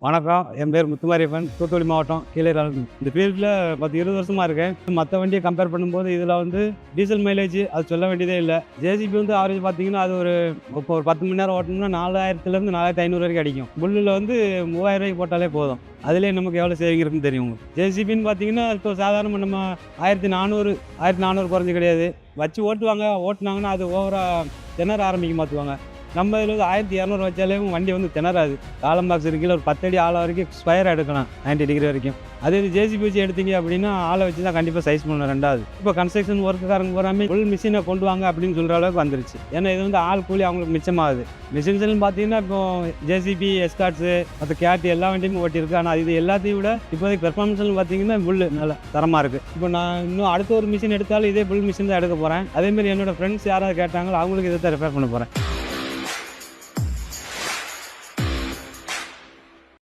வணக்கம். என் பேர் முத்துமாரியப்பன், தூத்துக்குடி மாவட்டம் கீழேரால். இந்த ஃபீல்டில் 10-20 வருஷமாக இருக்கேன். மற்ற வண்டியை கம்பேர் பண்ணும்போது இதில் டீசல் மைலேஜ் அது சொல்ல வேண்டியதே இல்லை. ஜேசிபி ஆவரேஜ் பார்த்தீங்கன்னா அது இப்போ ஒரு 10 மணி நேரம் ஓட்டணும்னா 4000லேருந்து 4500 வரைக்கும் அடிக்கும். புல்லில் 3000 ரூபாய்க்கு போட்டாலே போதும். அதிலே நமக்கு எவ்வளோ சேவிங் இருக்குன்னு தெரியும் உங்களுக்கு. ஜேசிபின்னு பார்த்தீங்கன்னா இப்போ சாதாரணமாக நம்ம 1400 குறைஞ்சி கிடையாது. வச்சு ஓட்டுனாங்கன்னா அது ஓவராக திணற ஆரம்பிக்க மாற்றுவாங்க. நம்ம இதில் 1200 வச்சாலே வண்டி திணறாது. காலம் பாக்ஸ் இருக்குல்ல, ஒரு 10 அடி ஆழம் வரைக்கும் ஸ்கொயர் எடுக்கலாம் 90 டிகிரி வரைக்கும். அதே இது ஜேசிபி வச்சு எடுத்தீங்க அப்படின்னா ஆளை வச்சு தான் கண்டிப்பாக சைஸ் பண்ணணும். ரெண்டாவது இப்போ கன்ஸ்ட்ரக்ஷன் ஒர்க்குக்காரங்க போகாமல் ஃபுல் மிஷினை கொண்டு வாங்க அப்படின்னு சொல்கிற அளவுக்கு வந்துருச்சு. ஏன்னா இது ஆள் கூலி அவங்களுக்கு மிச்சமாகுது. மிஷின்ஸ்ன்னு பார்த்தீங்கன்னா இப்போ ஜேசிபி, எஸ்கார்ட்ஸு, மற்ற கேட் எல்லா வண்டியுமே ஓட்டியிருக்கு. ஆனால் இது எல்லாத்தையும் விட இப்போதைக்கு பெர்ஃபார்மன்ஸ்னு பார்த்தீங்கன்னா புல் நல்லா தரமாக இருக்குது. இப்போ நான் இன்னும் அடுத்த ஒரு மிஷின் எடுத்தாலும் இதே புல் மிஷின் தான் எடுக்க போகிறேன். அதேமாதிரி என்னோடய ஃப்ரெண்ட்ஸ் யாராவது கேட்டாங்களோ அவங்களுக்கு இதை தான் ரெஃபர் பண்ண போகிறேன்.